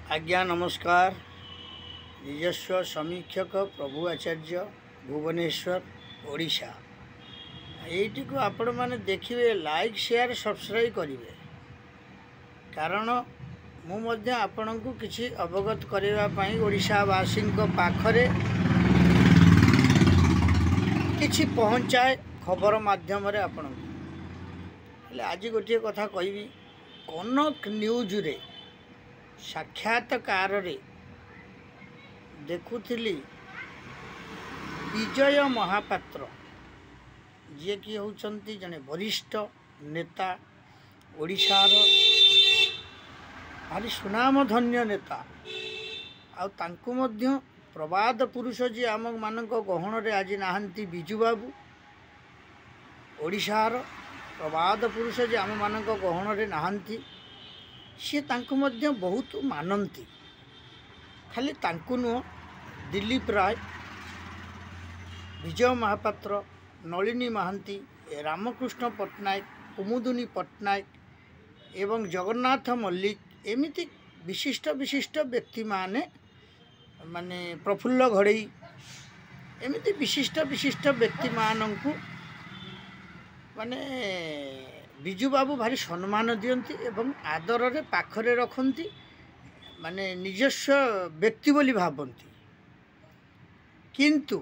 आज्ञा नमस्कार। निजस्व समीक्षक प्रभु आचार्य भुवनेश्वर ओडिशा यही को आपण मैंने देखिए लाइक शेयर सब्सक्राइब करेंगे कारण मुझे आपण को किसी अवगत करने ओडिशावासी पाखरे किसी पहुँचाए खबर माध्यम आपण आज गोटे कथा कहबी कनक न्यूज रे साक्षात्कार देखुली विजय महापात्र जी कि होती जड़े वरिष्ठ नेता ओडिशार भारी सुनामधन्य नेता आउ प्रवाद पुरुष जी आम मान गहन रे आज नहांती बिजू बाबू ओडिशार प्रवाद पुरुष जी आम मान गहन रे नहांती सी तांको मध्य बहुत मानती खाली तांको नुह दिलीप राय विजय महापात्र नलिनी महांती रामकृष्ण पट्टनायक कुमुदुनी पट्टनायक एवं जगन्नाथ मल्लिक एमिति विशिष्ट विशिष्ट व्यक्ति माने माने प्रफुल्ल घड़ई एमिति विशिष्ट विशिष्ट व्यक्ति माननकु माने बिजू बाबू भारी सम्मान दियंती एवं आदर रे पाखरे रखती माने निजस्व व्यक्ति बोली भावती किंतु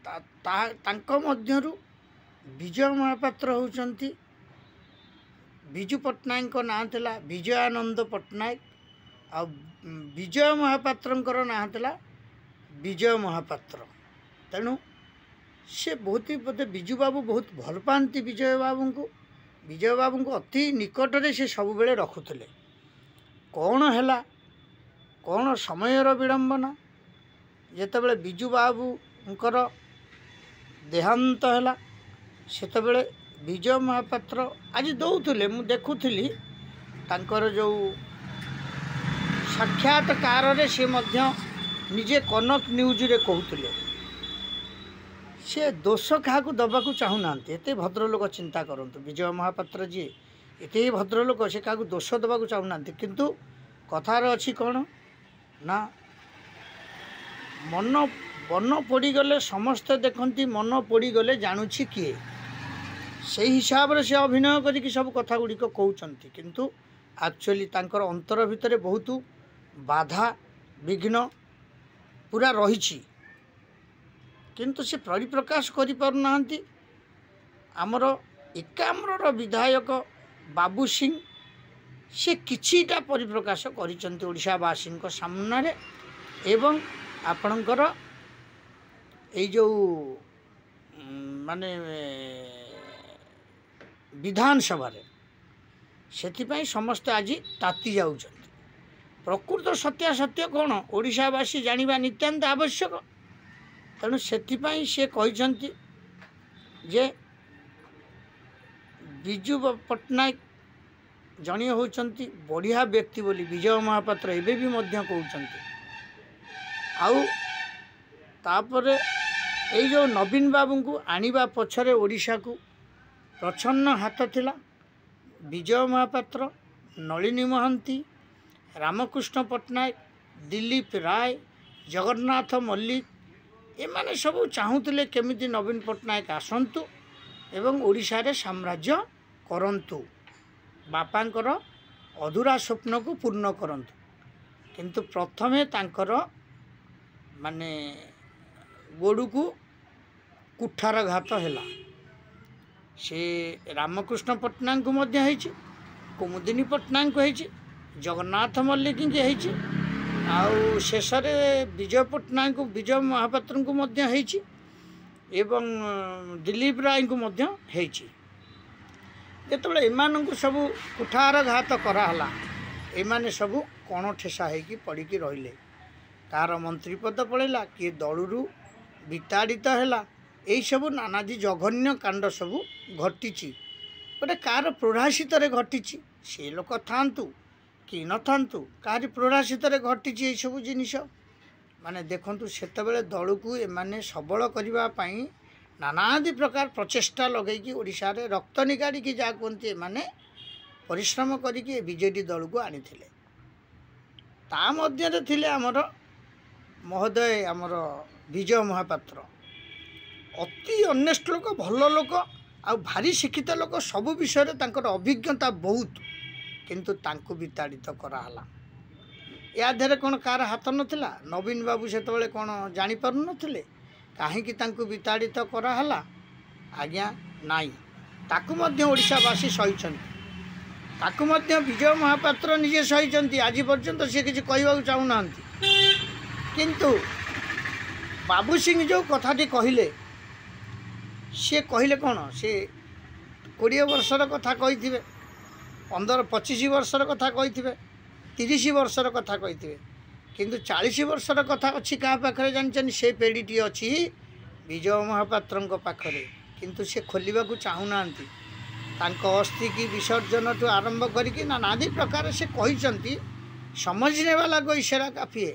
तांको मध्यरु विजय महापात्र होउचंती बिजू पट्टनायक नाम थिला विजयानंद पट्टनायक आ विजय महापात्रंकर नाम थिला विजय महापात्र तेणु से बहुत ही बोधे बिजू बाबू बहुत भल पाती विजय बाबू को अति निकट में से सब बेले रखुले कौन है कौन समय विडंबना जितेबाला बिजू बाबूंकर देहांत है सेत विजय महापात्र आज दौले मु देखुली तांकर जो साक्षात्कार रे से मध्य निजे कनक न्यूज रे कहते से दोष क्या दबा चाहूना एत भद्रलोक चिंता करंतु विजय महापात्र जी एत भद्रलोक से क्या दोष दबा चाहूना किंतु कथार अच्छी कौन ना मन मन पड़गले समस्ते देखती मन पड़गले जानूची किए से हिसाब से अभिनय करी सब कथा गुड़िक कहते किंतु एक्चुअली तांकर अंतर भितर बहुत बाधा विघ्न पूरा रही किंतु से परिप्रकाश करि पारना आमर एकाम्र विधायक बाबू सिंह से किछिटा परिप्रकाश करिसंती ओडिशावासी सामने एवं आपणकर ए जो माने विधानसभा से समस्त आज ताती जाउछंती प्रकृत सत्यासत्य कौन ओडिशावासी जानिबा नितांत आवश्यक तेणु से कहते जे बिजू पट्टनायक जड़े होती बढ़िया व्यक्ति बोली विजय महापात्र एवं भी कहते आउपर ये जो नवीन बाबू को आनिबा पछरे ओडिशा को प्रच्छन्न हाथ थिला विजय महापात्र नलिनी महांती रामकृष्ण पट्टनायक दिलीप राय जगन्नाथ मल्लिक एमाने सब चाहूले केमिति नवीन पट्टनायक आसतु एवं ओडिशा रे साम्राज्य करंतु बापांकर अधूरा स्वप्न को पूर्ण करंतु किंतु प्रथमे तांकर माने गोड़ू को कुठार घात हैला से रामकृष्ण पट्टनायक को मध्य है कुमुदिनी पट्टनायक को जगन्नाथ मल्लिक के आउ शेष विजय पट्टनायक विजय महापात्र को मध्य है एवं दिलीप राय को मध्य है जो एमान सब कुठार घात कराला एमाने सब कण ठेसा होगी पड़ी रहिले कार मंत्री पद पड़ेगा किए दलू विताड़ित है यही सब नानादी जघन्य कांड सब घटी गोटे कार प्ररासित घटी से लोक थांतु कि न थांतु कहारी प्ररासित घटी ये सब जिनिस माने देखंतु सेतबेले दल को एमाने सबल करने नानादी प्रकार प्रचेष्टा लगेगी ओडिशा रे रक्त निकाड़ी की जहाँ कहते एमाने परिश्रम करके बीजेडी दल को आनी ता मध्य थिले आमर महोदय आमर विजय महापात्र अति अनेस्ट लोक भल लोक आ भारी शिक्षित लोक सबु विषय तांकर अभिज्ञता बहुत किंतु तांको विताड़ित कराला या धेरे कौन कार हाथ नथिला नवीन बाबू से कौन जापर नथिले कहीं तांको विताड़ित कराला आज्ञा नाई ताकू मध्य ओडिशावासी सहीचंती ताकू मध्य विजय महापात्र निजे सहीचंती आज पर्यंत सी किसी कहवा चाहूना किंतु बाबू सिंह जो कथाटी कहले सी कहले कौन सी 20 वर्षर कथा कही 15-25 वर्षर कथा कही 30 वर्षर कथा कही किंतु 40 वर्षर कथा अच्छी क्या पाखे जानते से पेढ़ीटी अच्छी विजय महापात्र पाखरे किंतु से खोलने को चाहूना अस्थि की विसर्जन ठू आरंभ करके नाना प्रकार से कहते समझने वाला को इशारा काफी है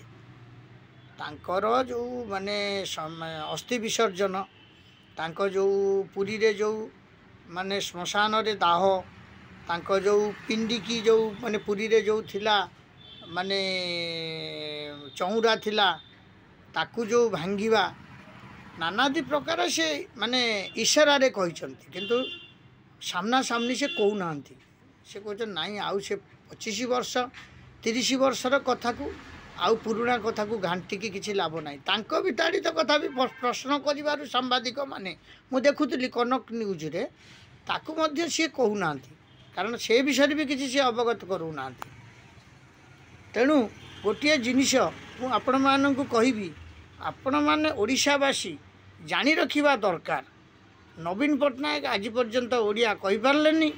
तांकर जो माने अस्थि विसर्जन तांको जो पुरी रे जो माने श्मशान रे दाह तांको जो पिंडी की जो माने पुरी रे जो थिला माने चौरा थिला ताकू जो भांगिबा नानादी प्रकार से माने इशारा रे कहचंती किंतु सामना सामनी से कहूना से कहते नाई आउ से 25 वर्ष 30 वर्षर कथा को आउ पुराणा कथा को घांटिकी किसी लाभ ना तांको विताड़ित कथा भी प्रश्न कर सांबादिक माने मु देखुली कनक न्यूज रे ताकू मध्य सी कहूना कारण से विषय भी किसी सी अवगत करूना तेणु गोटे जिनिस मु आपण मानकु कहबी आपण माने ओडिशावासी जानी रखिबा दरकार नवीन पट्टनायक आज पर्यंत ओडिया कहि पारलेनी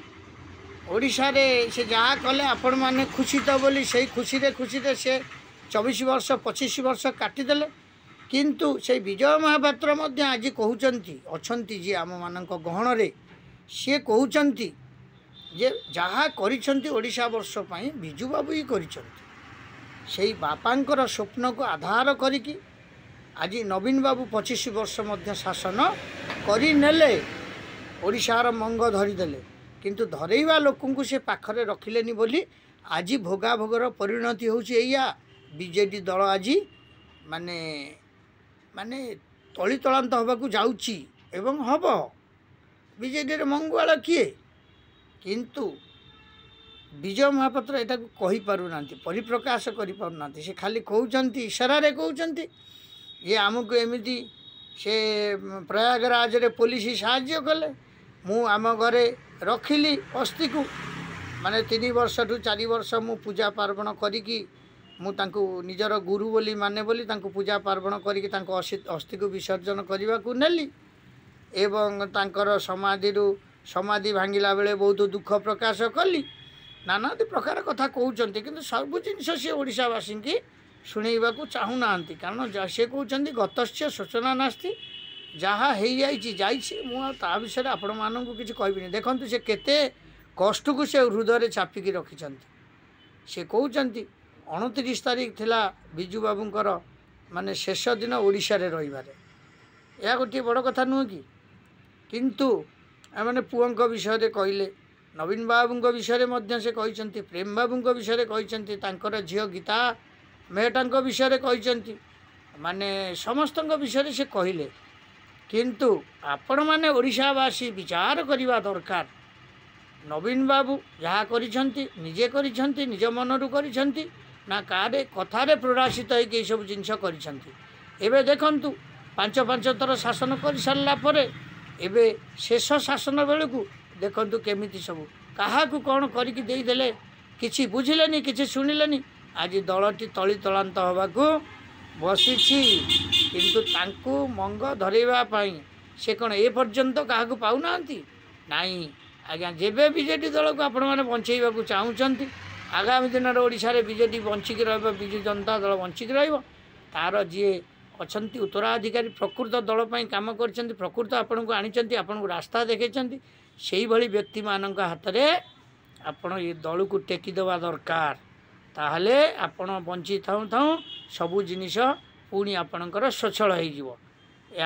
ओडिशा रे से जहाँ कले आपण माने खुशी तो बोली से खुशी रे से 24 वर्ष 25 वर्ष काटिदेले किंतु से विजय महापात्र मध्य आज कहउचंती अछंती जी आम मानक गहन रे से कहउचंती जे जहाँ करिसंती ओडिशा वर्ष पई बिजू बाबू ही करिसंती सेही बापांकर स्वप्न को आधार करिकी आज नवीन बाबू 25 वर्ष मध्य शासन करिनेले ओडिशार मंग धरिदेले किंतु धरेइवा लोकंकु से पाखरे रखिलेनी बोली आज भोगा भोगर परिणति होउची एया बीजेडी दल आज माने माने तली तलांत होबाकू जाउची एवं हब बीजेडी रे मंगवाला किए किंतु विजय महापात्र एटा कहि पारुना परिप्रकाश करि पारुना से खाली कहउचंती इशारा रे कहउचंती ये आमको एमिति से प्रयागराज रे पुलिस साहाय्य कले मु आम घरे रखिली अस्थि को माने 3 वर्ष ठू 4 वर्ष मु पूजा पार्वण करिकी मु तांको निजर गुरु बोली माने बोली तांको पूजा पार्वण करिकी तांको अस्थि को विसर्जन करने को नेली एवं तांकर समाधि भांगिला बेले बहुत दुख प्रकाश कली नाना प्रकार कथा कहउचंती किंतु सब जिनिस से ओडिशावासी की शुणेबा को चाहूना कारण से कहते गतस्य सूचना नास्ति जहाँ हो जा विषय आपण मानक किसी कहबी देखु से केते कष्ट को से हृदय चापिकी रखिंट से कहते 29 तारीख थिला बिजू बाबूंकर माने शेष दिन ओडिशा रे रहिबारे या गोटे बड़ कथा नुह कि किंतु मैंने पुओं विषय कहले नवीन बाबू विषय से कहते प्रेम बाबू विषय कहते झील गीता मेहटा विषय कहते माने समस्त विषय से कहले किंतु आपण माने ओडिशावासी विचार करने दरकार नवीन बाबू जहाँ करिसेंती निजे करिसेंती निज मनरू करिसेंती ना कारे कथारे प्रराशित होइके सब जिनस करिसेंती एबे देखंतु 5 थर शासन कर सारला परे एबे शेष शासन बेलू देखंतु केमिति सब काहाकू कौन करिकी देदेले किछि बुझिलेनी किछि शुणिलेनी आज दलटी तली तलांत होबाकू बसीछि किंतु तांकू मंग धरेबा पई से कौन ए पर्यंत काहाकू पाउनांती नाई आज्ञा जेबे बीजेडी दल को आपण माने बंचेबा को चाहूचंती आगामी दिन ओडिशा रे बीजेडी बंचिकी रहबो बिजू जनता दल बंचिकी रहबो तार जी अछंती उत्तराधिकारी प्रकृत दल पई काम करछंती प्रकृत आपण को आनिचंती आपण को रास्ता देखेचंती सेही भली व्यक्ति मानक हाथ रे आपण ये दल को टेकी देवा दरकार ताहले आपण बंची थाउ थाउ सबु जिनिस पुणी आपणकर स्वच्छल हो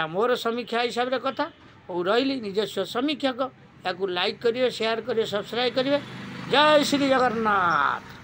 मोर समीक्षा हिसाब रे कथा और रही निजस्व समीक्षक या लाइक करिए शेयर करिए सब्सक्राइब करिए जय श्री जगन्नाथ।